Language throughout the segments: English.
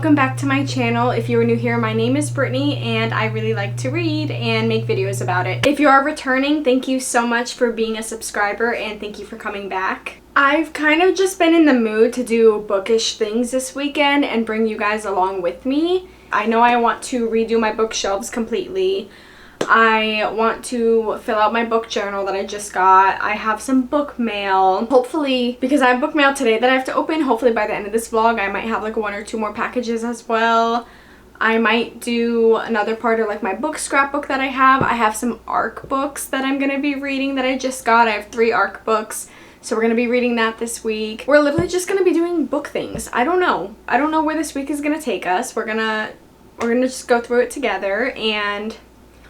welcome back to my channel. If you are new here, my name is Brittany and I really like to read and make videos about it. If you are returning, thank you so much for being a subscriber and thank you for coming back. I've kind of just been in the mood to do bookish things this weekend and bring you guys along with me. I know I want to redo my bookshelves completely. I want to fill out my book journal that I just got. I have some book mail. Hopefully, because I have book mail today that I have to open, hopefully by the end of this vlog I might have like 1 or 2 more packages as well. I might do another part of like my book scrapbook that I have. I have some ARC books that I'm going to be reading that I just got. I have 3 ARC books. So we're going to be reading that this week. We're literally just going to be doing book things. I don't know. I don't know where this week is going to take us. We're gonna just go through it together, and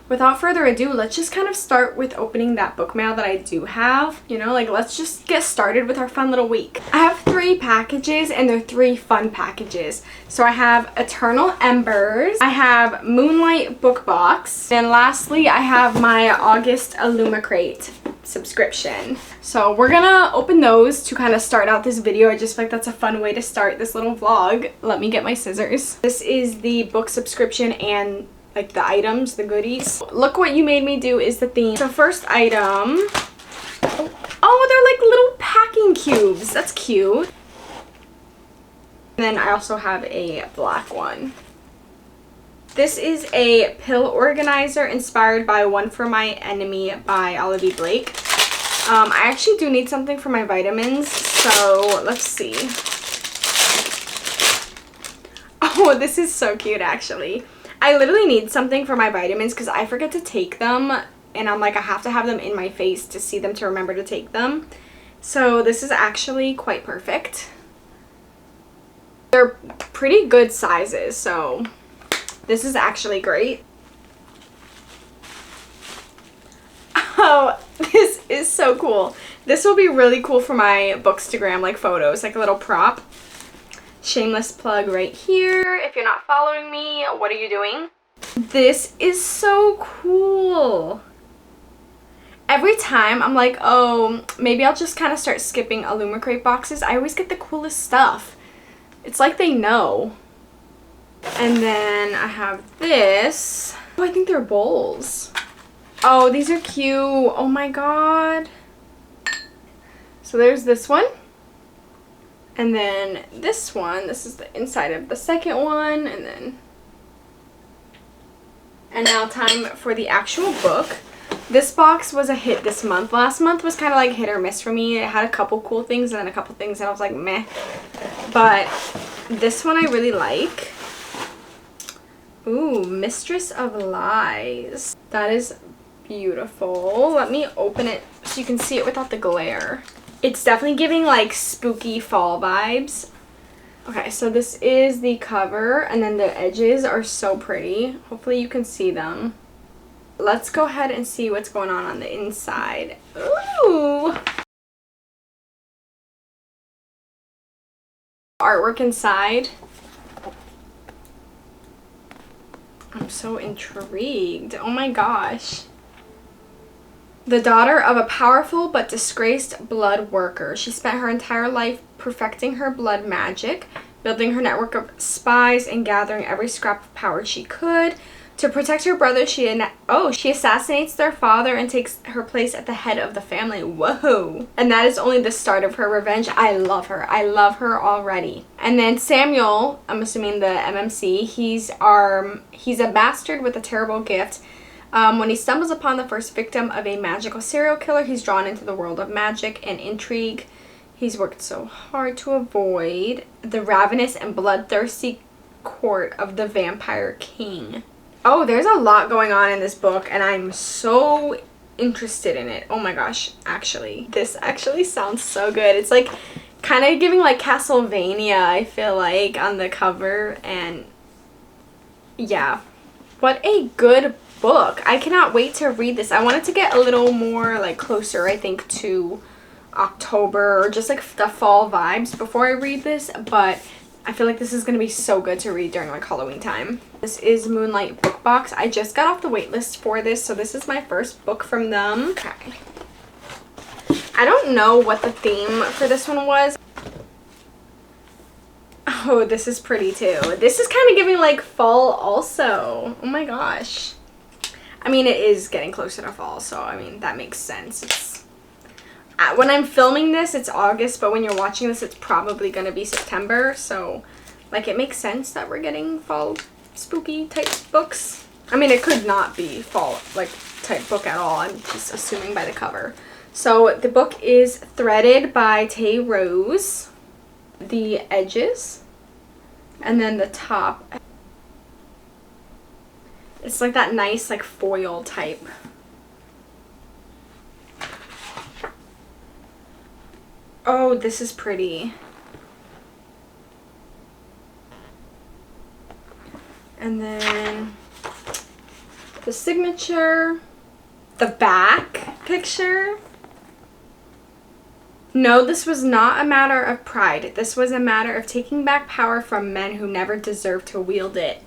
without further ado, let's just kind of start with opening that book mail that I do have. You know, like let's just get started with our fun little week. I have 3 packages and they're 3 fun packages. So I have Eternal Embers, I have Moonlight Book Box, and lastly I have my August Illumicrate subscription. So we're gonna open those to kind of start out this video. I just feel like that's a fun way to start this little vlog. Let me get my scissors. This is the book subscription and like the items, the goodies. Look What You Made Me Do is the theme. So first item, oh, they're like little packing cubes. That's cute. And then I also have a black one. This is a pill organizer inspired by One for My Enemy by Olivia Blake. I actually do need something for my vitamins, so let's see. Oh, this is so cute actually. I literally need something for my vitamins because I forget to take them, and I'm like, I have to have them in my face to see them to remember to take them. So this is actually quite perfect. They're pretty good sizes, so this is actually great. Oh, this is so cool. This will be really cool for my Bookstagram, like photos, like a little prop. Shameless plug right here. If you're not following me, what are you doing? This is so cool. Every time I'm like, oh, maybe I'll just kind of start skipping Illumicrate boxes. I always get the coolest stuff. It's like they know. And then I have this. Oh, I think they're bowls. Oh, these are cute. Oh my god. So there's this one. And then this one, this is the inside of the second one, and now time for the actual book. This box was a hit this month. Last month was kind of like hit or miss for me. It had a couple cool things and then a couple things that I was like meh. But this one I really like. Ooh, Mistress of Lies. That is beautiful. Let me open it so you can see it without the glare. It's definitely giving like spooky fall vibes. Okay, so this is the cover, and then the edges are so pretty. Hopefully you can see them. Let's go ahead and see what's going on the inside. Ooh! Artwork inside. I'm so intrigued. Oh my gosh. The daughter of a powerful but disgraced blood worker, she spent her entire life perfecting her blood magic, building her network of spies, and gathering every scrap of power she could. To protect her brother, she assassinates their father and takes her place at the head of the family. Whoa! And that is only the start of her revenge. I love her. I love her already. And then Samuel, I'm assuming the MMC, he's a bastard with a terrible gift. When he stumbles upon the first victim of a magical serial killer, he's drawn into the world of magic and intrigue. He's worked so hard to avoid the ravenous and bloodthirsty court of the Vampire King. Oh, there's a lot going on in this book, and I'm so interested in it. Oh my gosh, actually. This actually sounds so good. It's like kind of giving like Castlevania, I feel like, on the cover, and yeah. What a good book. I cannot wait to read this. I wanted to get a little more like closer, I think, to October or just like the fall vibes before I read this, but I feel like this is going to be so good to read during like Halloween time. This is Moonlight Book Box. I just got off the wait list for this, so this is my first book from them. Okay. I don't know what the theme for this one was. Oh, this is pretty too. This is kind of giving like fall also. Oh my gosh. I mean, it is getting closer to fall, so I mean, that makes sense. It's, when I'm filming this, it's August, but when you're watching this, it's probably going to be September. So, like, it makes sense that we're getting fall spooky type books. I mean, it could not be fall, like, type book at all. I'm just assuming by the cover. So, the book is Threaded by Tay Rose. The edges, and then the top. It's like that nice, like, foil type. Oh, this is pretty. And then the signature, the back picture. No, this was not a matter of pride. This was a matter of taking back power from men who never deserved to wield it.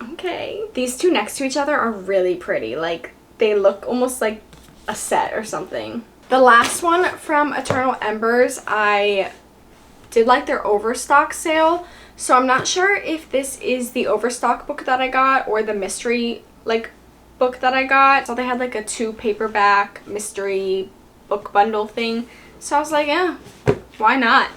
Okay. These two next to each other are really pretty. Like, they look almost like a set or something. The last one from Eternal Embers, I did like their overstock sale. So I'm not sure if this is the overstock book that I got or the mystery, like, book that I got. So they had like a 2 paperback mystery book bundle thing. So I was like, yeah, why not?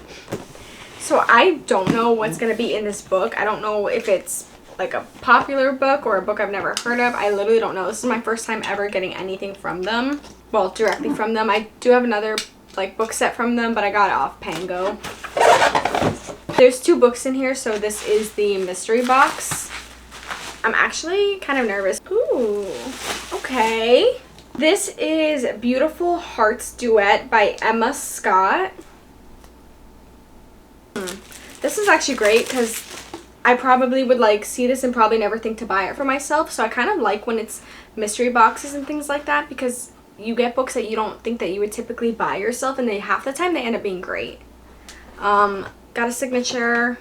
So I don't know what's going to be in this book. I don't know if it's like a popular book or a book I've never heard of. I literally don't know. This is my first time ever getting anything from them. Well, directly from them. I do have another like book set from them, but I got it off Pango. There's 2 books in here, so this is the mystery box. I'm actually kind of nervous. Ooh, okay. This is Beautiful Hearts Duet by Emma Scott. This is actually great because I probably would like see this and probably never think to buy it for myself. So I kind of like when it's mystery boxes and things like that because you get books that you don't think that you would typically buy yourself, and they half the time they end up being great. Got a signature.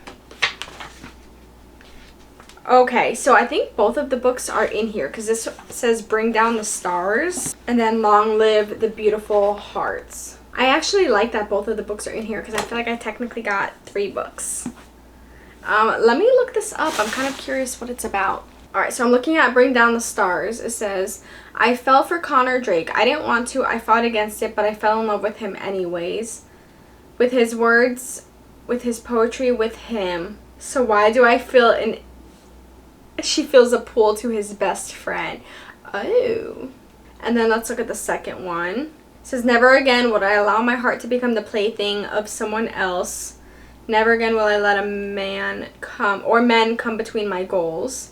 Okay, so I think both of the books are in here because this says Bring Down the Stars and then Long Live the Beautiful Hearts. I actually like that both of the books are in here because I feel like I technically got 3 books. Let me look this up. I'm kind of curious what it's about. Alright, so I'm looking at Bring Down the Stars. It says, I fell for Connor Drake. I didn't want to. I fought against it, but I fell in love with him anyways. With his words, with his poetry, with him. So why do I feel an... She feels a pull to his best friend. Oh. And then let's look at the second one. It says, never again would I allow my heart to become the plaything of someone else. Never again will I let a man come, or men come between my goals.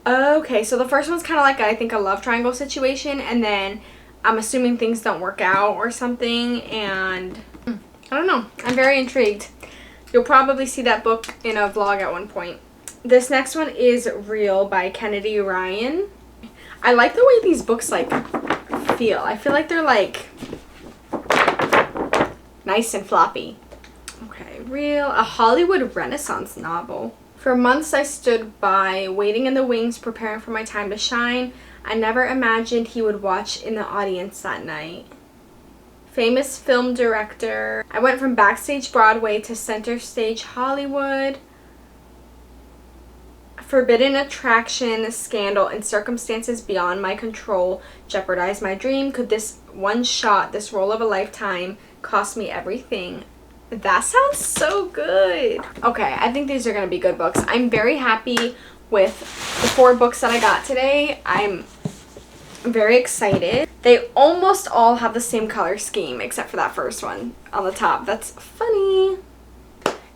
Okay, so the first one's kind of like, I think, a love triangle situation, and then I'm assuming things don't work out or something, and I don't know. I'm very intrigued. You'll probably see that book in a vlog at one point. This next one is Real by Kennedy Ryan. I like the way these books, like, feel. I feel like they're, like, nice and floppy. Okay, Real, a Hollywood Renaissance novel. For months I stood by, waiting in the wings, preparing for my time to shine. I never imagined he would watch in the audience that night. Famous film director. I went from backstage Broadway to center stage Hollywood. Forbidden attraction, scandal, and circumstances beyond my control jeopardized my dream. Could this one shot, this role of a lifetime, cost me everything? That sounds so good. Okay, I think these are going to be good books. I'm very happy with the 4 books that I got today. I'm very excited. They almost all have the same color scheme except for that first one on the top. That's funny.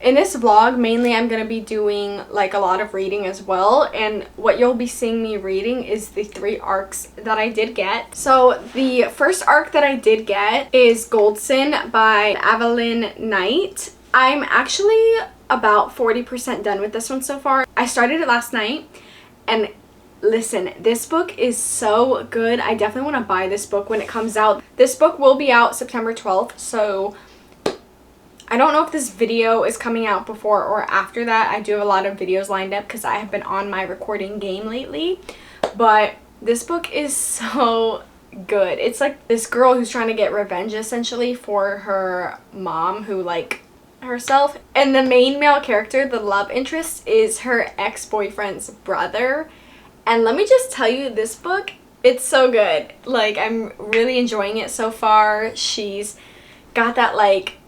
In this vlog, mainly I'm going to be doing like a lot of reading as well, and what you'll be seeing me reading is the 3 arcs that I did get. So the first arc that I did get is Goldson by Evelyn Knight. I'm actually about 40% done with this one so far. I started it last night, and listen, this book is so good. I definitely want to buy this book when it comes out. This book will be out September 12th, so I don't know if this video is coming out before or after that. I do have a lot of videos lined up because I have been on my recording game lately. But this book is so good. It's like this girl who's trying to get revenge essentially for her mom who like herself, and the main male character, the love interest, is her ex-boyfriend's brother. And let me just tell you, this book, it's so good. Like, I'm really enjoying it so far. She's got that like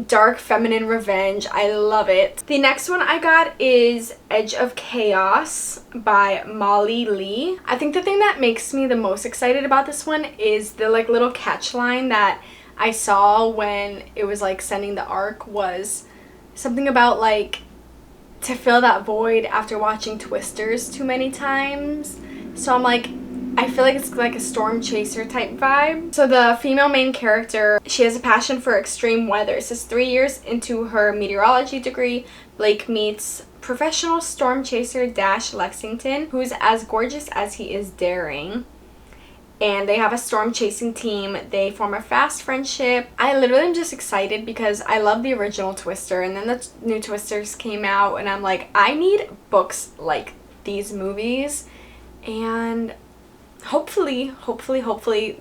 dark feminine revenge. I love it. The next one I got is Edge of Chaos by Molly Lee. I think the thing that makes me the most excited about this one is the like little catch line that I saw when it was like sending the arc was something about like to fill that void after watching Twisters too many times. So I'm like, I feel like it's like a storm chaser type vibe. So the female main character, she has a passion for extreme weather. It says 3 years into her meteorology degree, Blake meets professional storm chaser Dash Lexington, who's as gorgeous as he is daring. And they have a storm chasing team. They form a fast friendship. I literally am just excited because I love the original Twister, and then the new Twisters came out, and I'm like, I need books like these movies, and hopefully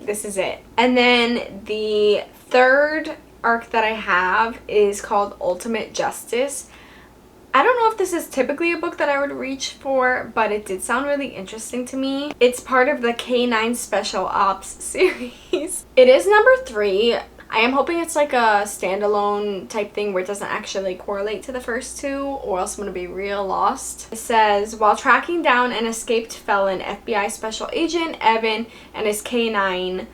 this is it. And then the third arc that I have is called Ultimate Justice. I don't know if this is typically a book that I would reach for, but it did sound really interesting to me. It's part of the K9 Special Ops series. It is number 3. I am hoping it's like a standalone type thing where it doesn't actually correlate to the first 2, or else I'm going to be real lost. It says, while tracking down an escaped felon, FBI Special Agent Evan and his K9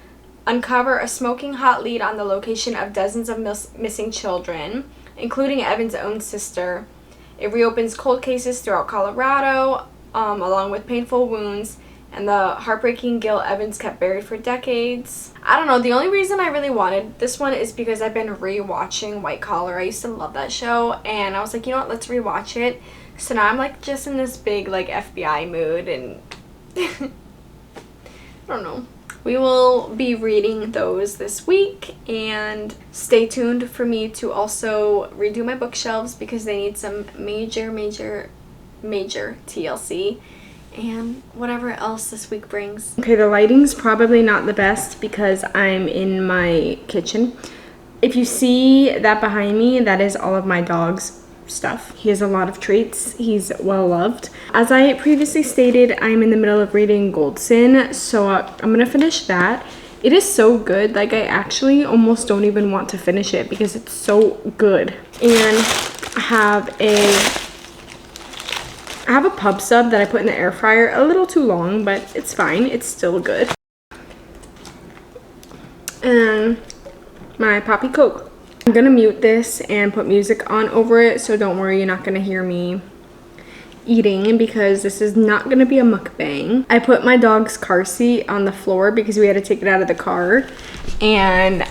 uncover a smoking hot lead on the location of dozens of missing children, including Evan's own sister. It reopens cold cases throughout Colorado, along with painful wounds and the heartbreaking guilt Evans kept buried for decades. I don't know, the only reason I really wanted this one is because I've been re-watching White Collar. I used to love that show, and I was like, you know what, let's re-watch it. So now I'm like just in this big like FBI mood, and I don't know. We will be reading those this week, and stay tuned for me to also redo my bookshelves because they need some major TLC and whatever else this week brings. Okay, the lighting's probably not the best because I'm in my kitchen. If you see that behind me, that is all of my dog's stuff. He has a lot of treats. He's well loved. As I previously stated, I'm in the middle of reading Goldson, so I'm gonna finish that. It is so good. Like, I actually almost don't even want to finish it because it's so good. And I have a pub sub that I put in the air fryer, a little too long, but it's fine. It's still good. And my Poppy Coke. I'm gonna mute this and put music on over it, so don't worry, you're not gonna hear me eating because this is not gonna be a mukbang. I put my dog's car seat on the floor because we had to take it out of the car, and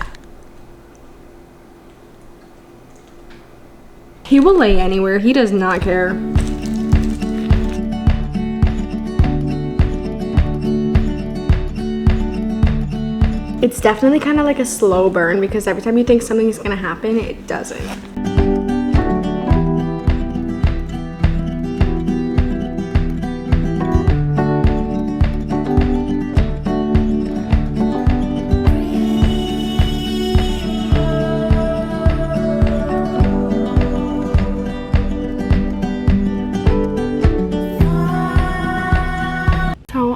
he will lay anywhere. He does not care. It's definitely kind of like a slow burn because every time you think something's gonna happen, it doesn't.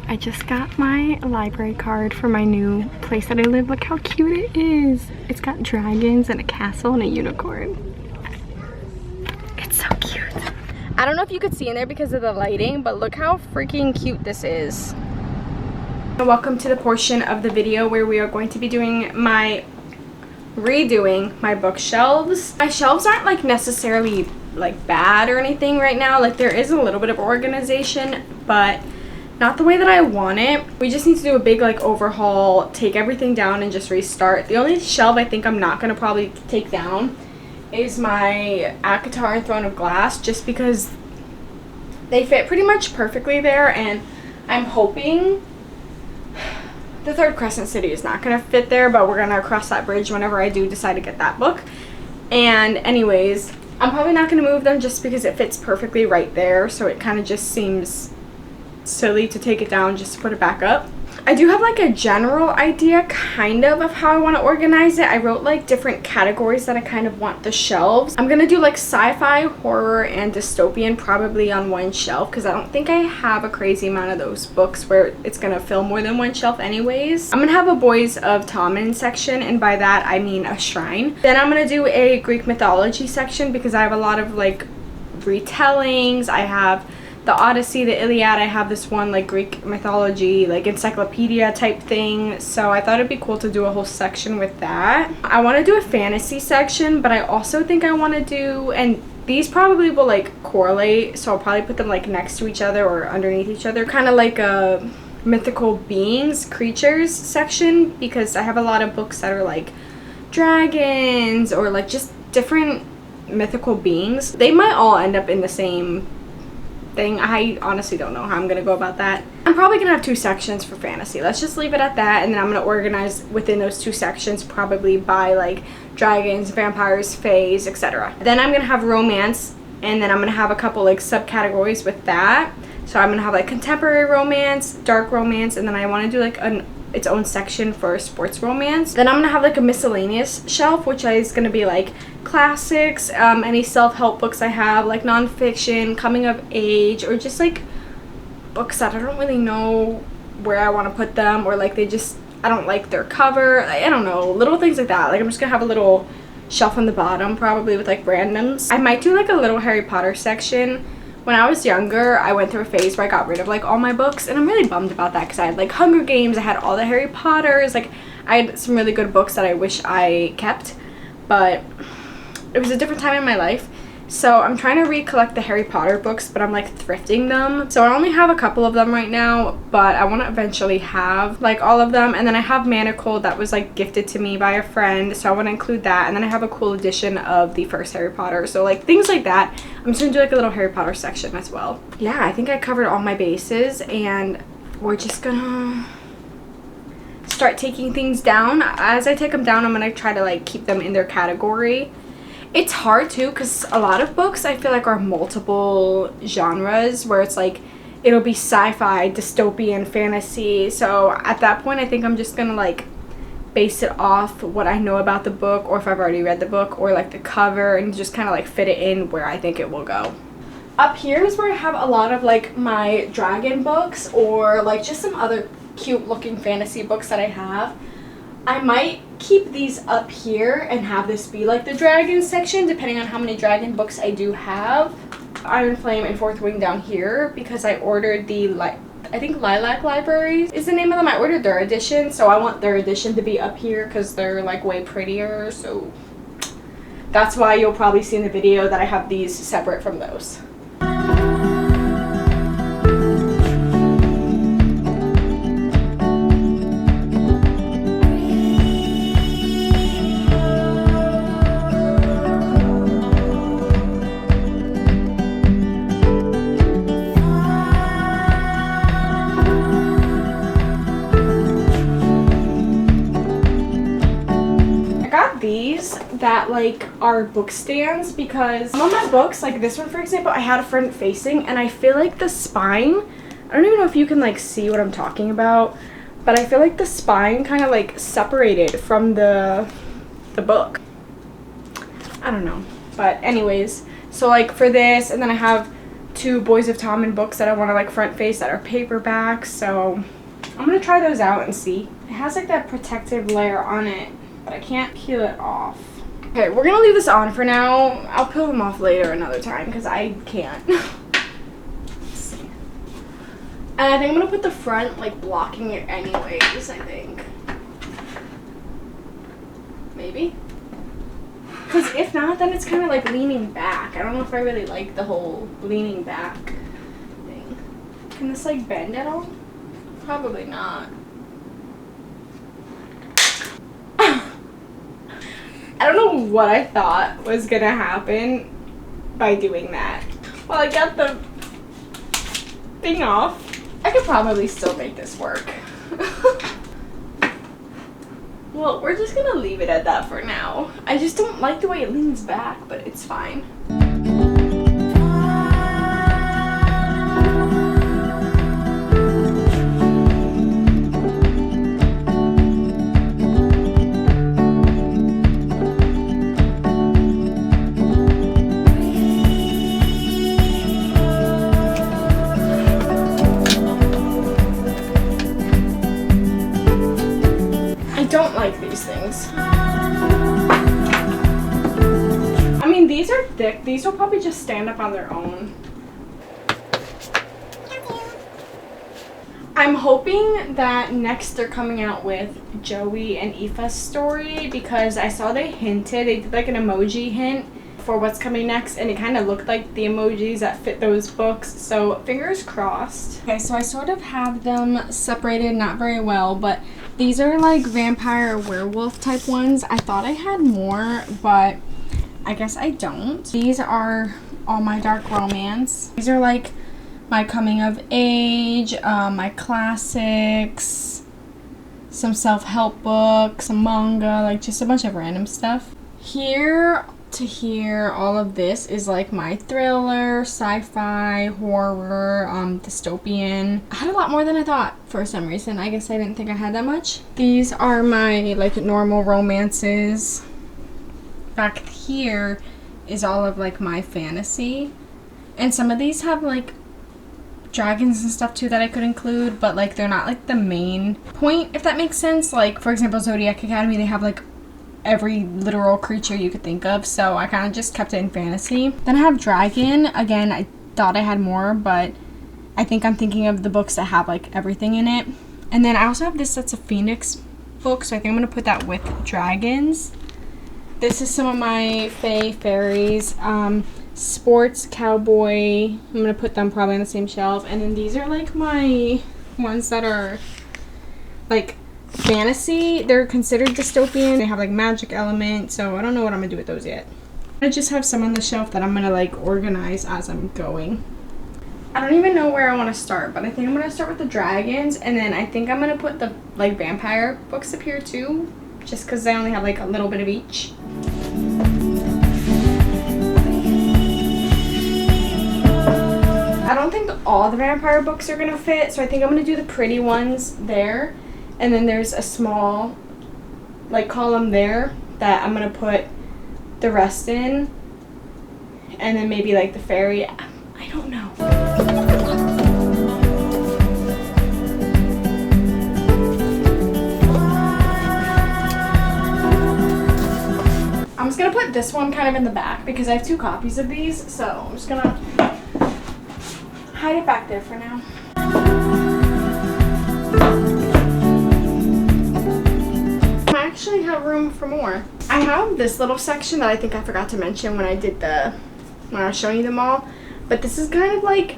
I just got my library card for my new place that I live. Look how cute it is. It's got dragons and a castle and a unicorn. It's so cute. I don't know if you could see in there because of the lighting, but look how freaking cute this is. Welcome to the portion of the video where we are going to be redoing my bookshelves. My shelves aren't like necessarily like bad or anything right now. Like, there is a little bit of organization, but not the way that I want it. We just need to do a big like overhaul, take everything down and just restart. The only shelf I think I'm not gonna probably take down is my ACOTAR and Throne of Glass, just because they fit pretty much perfectly there, and I'm hoping the Third Crescent City is not gonna fit there, but we're gonna cross that bridge whenever I do decide to get that book. And anyways, I'm probably not gonna move them just because it fits perfectly right there, so it kind of just seems silly to take it down just to put it back up. I do have like a general idea kind of how I want to organize it. I wrote like different categories that I kind of want the shelves. I'm gonna do like sci-fi, horror, and dystopian probably on one shelf because I don't think I have a crazy amount of those books where it's gonna fill more than one shelf anyways. I'm gonna have a Boys of Tommen section, and by that I mean a shrine. Then I'm gonna do a Greek mythology section because I have a lot of like retellings. I have the Odyssey, the Iliad. I have this one like Greek mythology like encyclopedia type thing, so I thought it'd be cool to do a whole section with that. I want to do a fantasy section, but I also think I want to do, and these probably will like correlate, so I'll probably put them like next to each other or underneath each other, kind of like a mythical beings, creatures section, because I have a lot of books that are like dragons or like just different mythical beings. They might all end up in the same thing. I honestly don't know how I'm gonna go about that. I'm probably gonna have two sections for fantasy. Let's just leave it at that, and then I'm gonna organize within those two sections probably by like dragons, vampires, fays, etc. Then I'm gonna have romance, and then I'm gonna have a couple like subcategories with that. So I'm gonna have like contemporary romance, dark romance, and then I want to do like its own section for sports romance. Then I'm gonna have like a miscellaneous shelf, which is gonna be like classics, any self-help books I have, like nonfiction, coming of age, or just like books that I don't really know where I want to put them, or like I don't like their cover. I don't know, little things like that. Like I'm just gonna have a little shelf on the bottom probably with like randoms. I might do like a little Harry Potter section. When I was younger, I went through a phase where I got rid of like all my books, and I'm really bummed about that because I had like Hunger Games, I had all the Harry Potters, like I had some really good books that I wish I kept, but it was a different time in my life. So I'm trying to recollect the Harry Potter books, but I'm like thrifting them. So I only have a couple of them right now, but I want to eventually have like all of them. And then I have Manacled that was like gifted to me by a friend, so I want to include that. And then I have a cool edition of the first Harry Potter. So like things like that. I'm just gonna do like a little Harry Potter section as well. Yeah, I think I covered all my bases, and we're just gonna start taking things down. As I take them down, I'm gonna try to like keep them in their category. It's hard too because a lot of books I feel like are multiple genres, where it's like it'll be sci-fi, dystopian, fantasy. So at that point I think I'm just gonna like base it off what I know about the book, or if I've already read the book, or like the cover, and just kind of like fit it in where I think it will go. Up here is where I have a lot of like my dragon books, or like just some other cute looking fantasy books that I have. I might keep these up here and have this be like the dragon section, depending on how many dragon books I do have. Iron Flame and Fourth Wing down here because I ordered the I think Lilac Libraries is the name of them. I ordered their edition, so I want their edition to be up here because they're like way prettier. So that's why you'll probably see in the video that I have these separate from those. These that like are book stands because some of my books, like this one for example, I had a front facing, and I feel like the spine, I don't even know if you can like see what I'm talking about, but I feel like the spine kind of like separated from the book. I don't know, but anyways, so like for this, and then I have two Boys of Tommen books that I want to like front face that are paperbacks, so I'm gonna try those out and see. It has like that protective layer on it, but I can't peel it off. Okay, we're gonna leave this on for now. I'll peel them off later another time because I can't. Let's see. And I think I'm gonna put the front like blocking it anyways, I think. Maybe. Because if not, then it's kind of like leaning back. I don't know if I really like the whole leaning back thing. Can this like bend at all? Probably not. I don't know what I thought was gonna happen by doing that. Well, I got the thing off. I could probably still make this work. Well, we're just gonna leave it at that for now. I just don't like the way it leans back, but it's fine. these are thick. These will probably just stand up on their own. I'm hoping that next they're coming out with Joey and Aoife's story, because I saw they did like an emoji hint for what's coming next, and it kind of looked like the emojis that fit those books, so fingers crossed. Okay, so I sort of have them separated, not very well, but these are like vampire werewolf type ones. I thought I had more, but I guess I don't. These are all my dark romance. These are like my coming of age, my classics, some self-help books, some manga, like just a bunch of random stuff. Here to here, all of this is like my thriller, sci-fi, horror, dystopian. I had a lot more than I thought for some reason. I guess I didn't think I had that much. These are my like normal romances. Back here is all of like my fantasy. And some of these have like dragons and stuff too that I could include, but like they're not like the main point, if that makes sense. Like for example, Zodiac Academy, they have like every literal creature you could think of, so I kind of just kept it in fantasy. Then I have dragon. Again, I thought I had more, but I think I'm thinking of the books that have like everything in it. And then I also have this that's a Phoenix book, so I think I'm gonna put that with dragons. This is some of my fairies. Sports, cowboy. I'm gonna put them probably on the same shelf. And then these are like my ones that are like fantasy. They're considered dystopian. They have like magic element, so I don't know what I'm gonna do with those yet. I just have some on the shelf that I'm gonna like organize as I'm going. I don't even know where I want to start, but I think I'm gonna start with the dragons, and then I think I'm gonna put the like vampire books up here too, just because I only have like a little bit of each. I don't think all the vampire books are gonna fit, so I think I'm gonna do the pretty ones there, and then there's a small like column there that I'm gonna put the rest in, and then maybe like the fairy. I don't know. I'm just gonna put this one kind of in the back because I have 2 copies of these, so I'm just gonna hide it back there for now. I actually have room for more. I have this little section that I think I forgot to mention when I was showing you them all, but this is kind of like,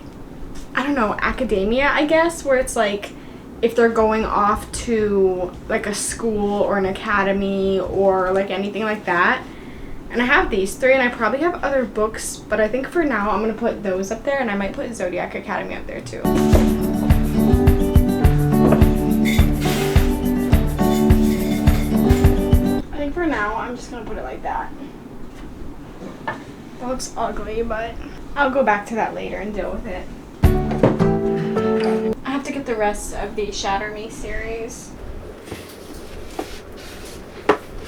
I don't know, academia, I guess, where it's like if they're going off to like a school or an academy or like anything like that. And I have these 3, and I probably have other books, but I think for now I'm going to put those up there, and I might put Zodiac Academy up there too. I think for now I'm just going to put it like that. That looks ugly, but I'll go back to that later and deal with it. I have to get the rest of the Shatter Me series.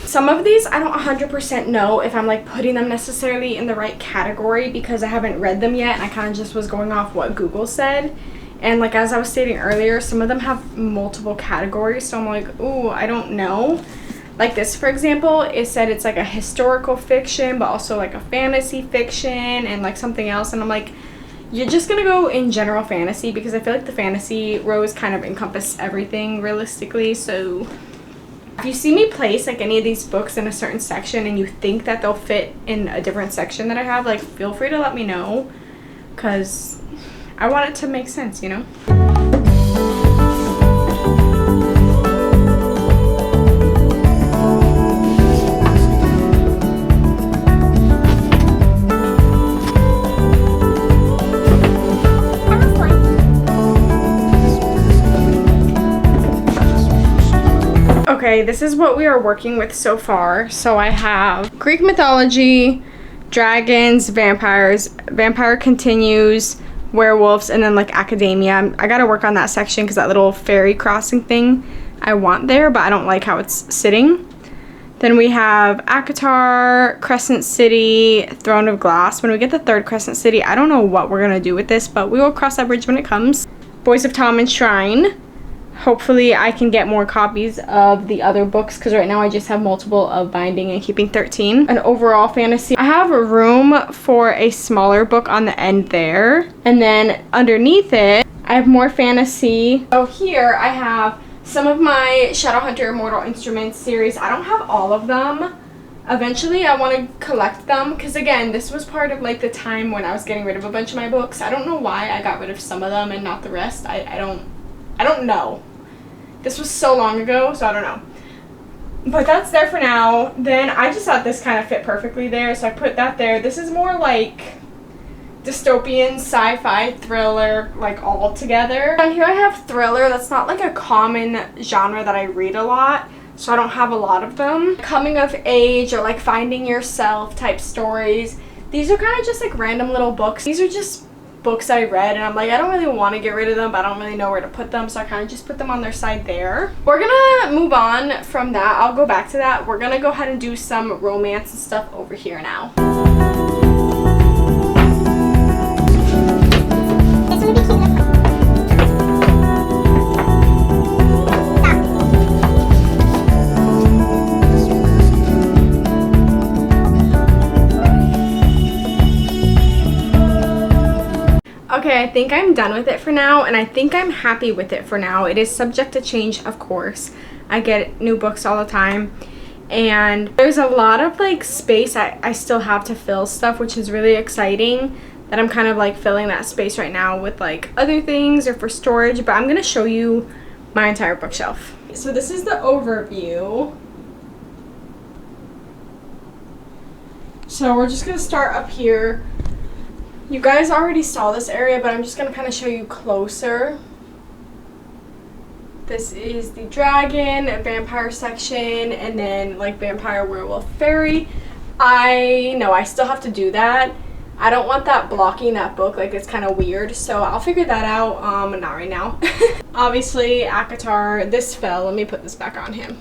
Some of these I don't 100% know if I'm like putting them necessarily in the right category because I haven't read them yet, and I kind of just was going off what Google said. And like as I was stating earlier, some of them have multiple categories, so I'm like, ooh, I don't know. Like this, for example, it said it's like a historical fiction, but also like a fantasy fiction and like something else. And I'm like, you're just gonna go in general fantasy because I feel like the fantasy rows kind of encompass everything realistically. So if you see me place like any of these books in a certain section and you think that they'll fit in a different section that I have, like feel free to let me know because I want it to make sense, you know? Okay, this is what we are working with so far. So I have Greek mythology, dragons, vampires, vampire continues, werewolves, and then like academia. I gotta work on that section because that little fairy crossing thing I want there, but I don't like how it's sitting. Then we have Akatar, Crescent City, Throne of Glass. When we get the 3rd Crescent City, I don't know what we're gonna do with this, but we will cross that bridge when it comes. Boys of Tom and Shrine, hopefully I can get more copies of the other books, because right now I just have multiple of Binding and Keeping 13. An overall fantasy. I have a room for a smaller book on the end there, and then underneath it I have more fantasy. So here I have some of my Shadowhunter Mortal Instruments series. I don't have all of them. Eventually I want to collect them, because again, this was part of like the time when I was getting rid of a bunch of my books. I don't know why I got rid of some of them and not the rest. I don't know. This was so long ago, so I don't know. But that's there for now. Then I just thought this kind of fit perfectly there, so I put that there. This is more like dystopian, sci-fi, thriller, like all together. Down here I have thriller. That's not like a common genre that I read a lot, so I don't have a lot of them. Coming of age or like finding yourself type stories. These are kind of just like random little books. These are just books I read, and I'm like, I don't really want to get rid of them, but I don't really know where to put them, so I kind of just put them on their side there. We're gonna move on from that. I'll go back to that. We're gonna go ahead and do some romance and stuff over here now. Okay, I think I'm done with it for now, and I think I'm happy with it for now. It is subject to change, of course. I get new books all the time, and there's a lot of like space I still have to fill stuff, which is really exciting, that I'm kind of like filling that space right now with like other things or for storage. But I'm gonna show you my entire bookshelf. So this is the overview. So we're just gonna start up here. You guys already saw this area, but I'm just gonna kind of show you closer. This is the dragon, vampire section, and then like vampire, werewolf, fairy. I know I still have to do that. I don't want that blocking that book, like it's kind of weird, so I'll figure that out, not right now. Obviously, Akatar, this fell. Let me put this back on him.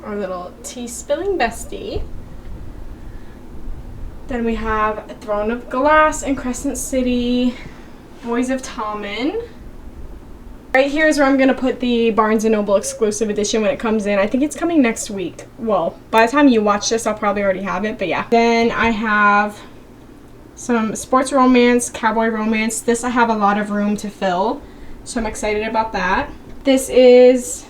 Our little tea spilling bestie. Then we have Throne of Glass and Crescent City, Boys of Tommen. Right here is where I'm going to put the Barnes & Noble exclusive edition when it comes in. I think it's coming next week. Well, by the time you watch this, I'll probably already have it, but yeah. Then I have some sports romance, cowboy romance. This I have a lot of room to fill, so I'm excited about that. This is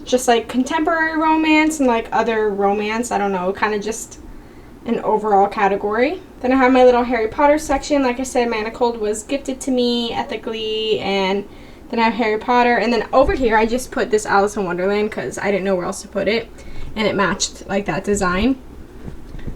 just like contemporary romance and like other romance. I don't know, kind of just an overall category. Then I have my little Harry Potter section. Like I said, Manacled was gifted to me ethically, and then I have Harry Potter. And then over here I just put this Alice in Wonderland because I didn't know where else to put it, and it matched like that design.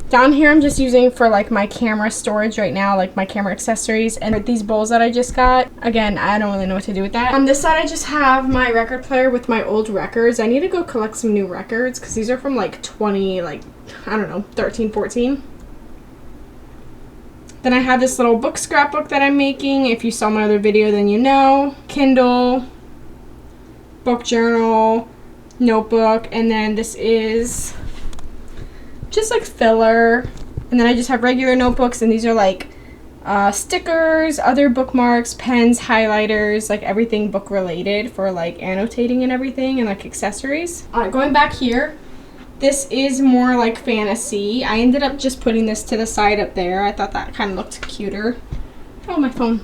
Down here I'm just using for like my camera storage right now, like my camera accessories, and these bowls that I just got. Again, I don't really know what to do with that. On this side I just have my record player with my old records. I need to go collect some new records because these are from like 20, like I don't know, 13, 14. Then I have this little book scrapbook that I'm making. If you saw my other video, then you know. Kindle, book journal, notebook, and then this is just like filler. And then I just have regular notebooks, and these are like stickers, other bookmarks, pens, highlighters, like everything book related for like annotating and everything, and like accessories. Alright, going back here, this is more like fantasy. I ended up just putting this to the side up there. I thought that kind of looked cuter. Oh, my phone.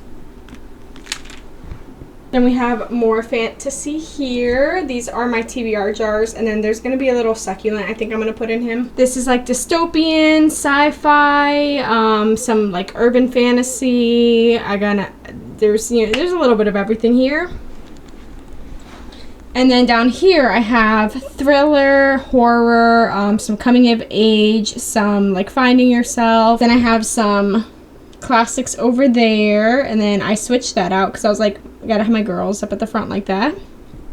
Then we have more fantasy here. These are my TBR jars, and then there's going to be a little succulent I think I'm going to put in him. This is like dystopian, sci-fi, some like urban fantasy. There's a little bit of everything here. And then down here I have thriller, horror, some coming of age, some like finding yourself. Then I have some classics over there, and then I switched that out because I was like, I gotta have my girls up at the front like that.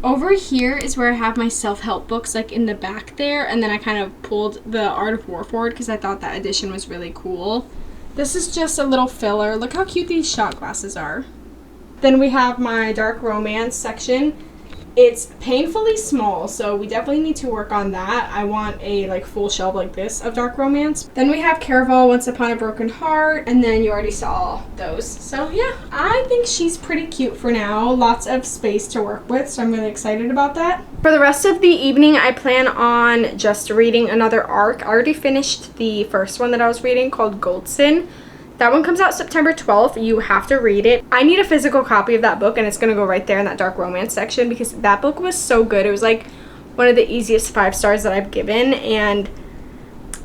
Over here is where I have my self-help books like in the back there, and then I kind of pulled the Art of War forward because I thought that edition was really cool. This is just a little filler. Look how cute these shot glasses are. Then we have my dark romance section. it's painfully small, so we definitely need to work on that. I want a like full shelf like this of dark romance. Then we have Caraval, Once Upon a Broken Heart, and then you already saw those. So yeah, I think she's pretty cute for now. Lots of space to work with, so I'm really excited about that. For the rest of the evening, I plan on just reading another arc. I already finished the first one that I was reading called Goldson. That one comes out September 12th. You have to read it. I need a physical copy of that book, and it's going to go right there in that dark romance section because that book was so good. It was like one of the easiest 5 stars that I've given, and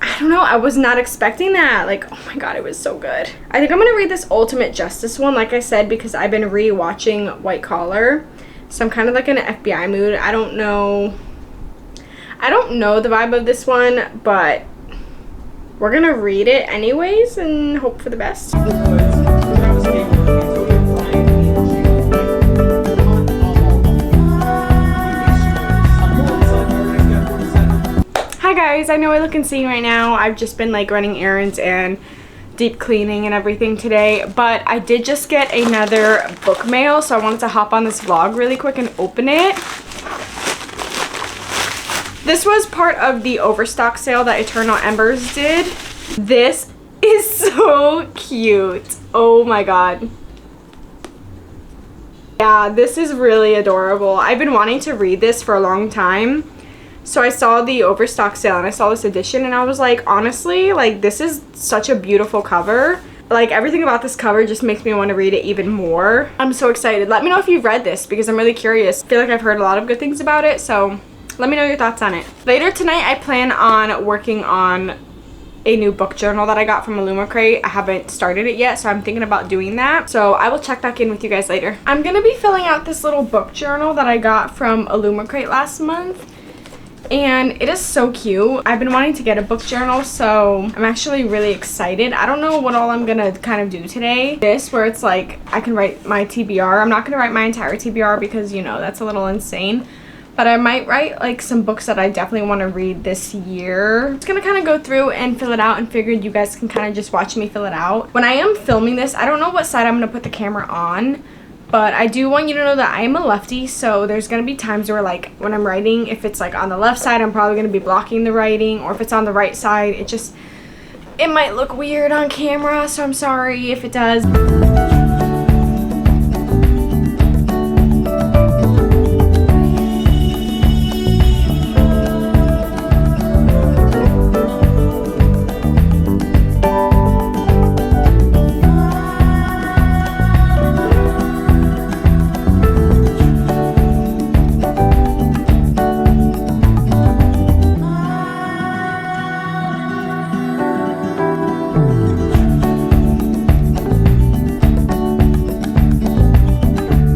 I don't know, I was not expecting that. Like, oh my god, it was so good. I think I'm going to read this Ultimate Justice one, like I said, because I've been re-watching White Collar. So I'm kind of like in an FBI mood. I don't know the vibe of this one, but we're gonna read it anyways and hope for the best. Hi guys, I know I look insane right now. I've just been like running errands and deep cleaning and everything today, but I did just get another book mail, so I wanted to hop on this vlog really quick and open it. This was part of the overstock sale that Eternal Embers did. This is so cute. Oh my god. Yeah, this is really adorable. I've been wanting to read this for a long time. So I saw the overstock sale and I saw this edition and I was like, honestly, like this is such a beautiful cover. Like everything about this cover just makes me want to read it even more. I'm so excited. Let me know if you've read this because I'm really curious. I feel like I've heard a lot of good things about it, so let me know your thoughts on it. Later tonight, I plan on working on a new book journal that I got from Illumicrate. I haven't started it yet, so I'm thinking about doing that. So I will check back in with you guys later. I'm gonna be filling out this little book journal that I got from Illumicrate last month. And it is so cute. I've been wanting to get a book journal, so I'm actually really excited. I don't know what all I'm gonna kind of do today. This, where it's like, I can write my TBR. I'm not gonna write my entire TBR because, you know, that's a little insane. But I might write like some books that I definitely want to read this year. I'm just gonna kind of go through and fill it out and figured you guys can kind of just watch me fill it out. When I am filming this, I don't know what side I'm gonna put the camera on, but I do want you to know that I am a lefty, so there's gonna be times where like when I'm writing, if it's like on the left side, I'm probably gonna be blocking the writing, or if it's on the right side, it might look weird on camera, so I'm sorry if it does.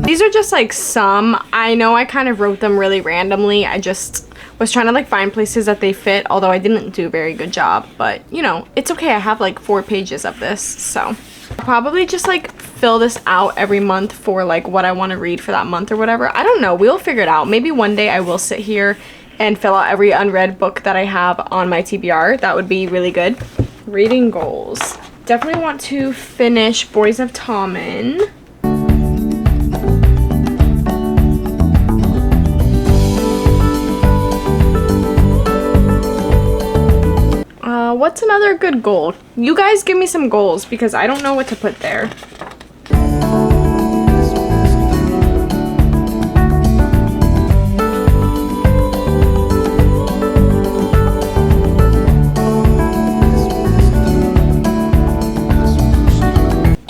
These are just like some. I know I kind of wrote them really randomly. I just was trying to like find places that they fit, although I didn't do a very good job, but you know, it's okay. I have like 4 pages of this, so I'll probably just like fill this out every month for like what I want to read for that month or whatever. I don't know, we'll figure it out. Maybe one day I will sit here and fill out every unread book that I have on my TBR. That would be really good. Reading goals. Definitely want to finish Boys of Tommen. What's another good goal? You guys give me some goals because I don't know what to put there.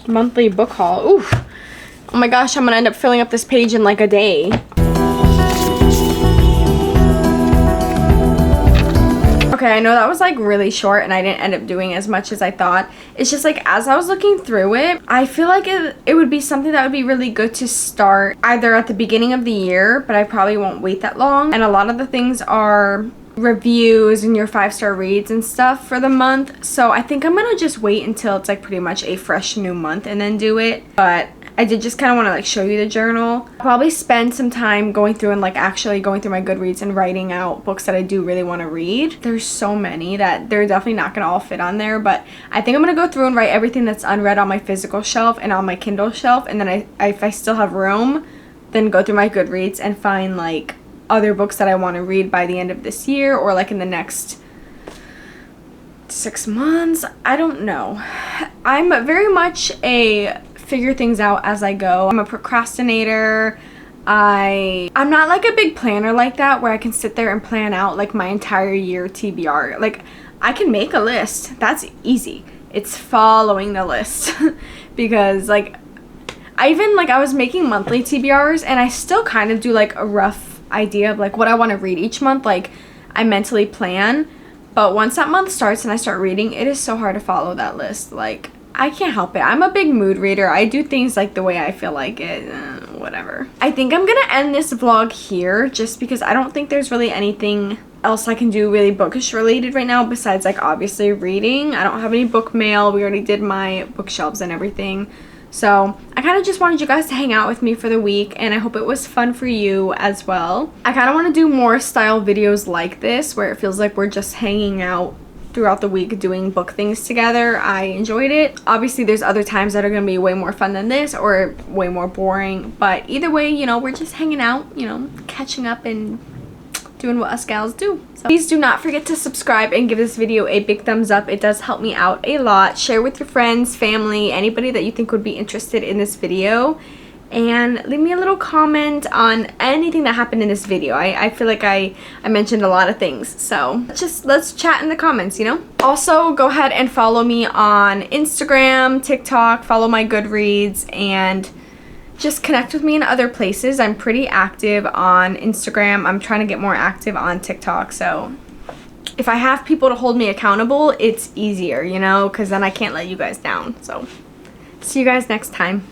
Monthly book haul. Oof. Oh my gosh, I'm gonna end up filling up this page in like a day. Okay, I know that was like really short and I didn't end up doing as much as I thought. It's just like as I was looking through it, I feel like it would be something that would be really good to start either at the beginning of the year, but I probably won't wait that long. And a lot of the things are reviews and your 5-star reads and stuff for the month. So I think I'm gonna just wait until it's like pretty much a fresh new month and then do it. But I did just kind of want to like show you the journal. I'll probably spend some time going through and like actually going through my Goodreads and writing out books that I do really want to read. There's so many that they're definitely not going to all fit on there, but I think I'm going to go through and write everything that's unread on my physical shelf and on my Kindle shelf, and then if I still have room, then go through my Goodreads and find like other books that I want to read by the end of this year or like in the next 6 months. I don't know. I'm very much a figure things out as I go. I'm a procrastinator. I'm not like a big planner like that where I can sit there and plan out like my entire year TBR. Like I can make a list. That's easy. It's following the list because like I was making monthly TBRs and I still kind of do like a rough idea of like what I want to read each month. Like I mentally plan, but once that month starts and I start reading, it is so hard to follow that list. Like I can't help it. I'm a big mood reader. I do things like the way I feel like it. Whatever. I think I'm gonna end this vlog here just because I don't think there's really anything else I can do really bookish related right now besides like obviously reading. I don't have any book mail. We already did my bookshelves and everything. So I kind of just wanted you guys to hang out with me for the week and I hope it was fun for you as well. I kind of want to do more style videos like this where it feels like we're just hanging out throughout the week doing book things together. I enjoyed it. Obviously there's other times that are going to be way more fun than this or way more boring, but either way, you know, we're just hanging out, you know, catching up and doing what us gals do. So please do not forget to subscribe and give this video a big thumbs up. It does help me out a lot. Share with your friends, family, anybody that you think would be interested in this video. And leave me a little comment on anything that happened in this video. I feel like I mentioned a lot of things. So let's chat in the comments, you know? Also, go ahead and follow me on Instagram, TikTok, follow my Goodreads, and just connect with me in other places. I'm pretty active on Instagram. I'm trying to get more active on TikTok. So if I have people to hold me accountable, it's easier, you know? Because then I can't let you guys down. So see you guys next time.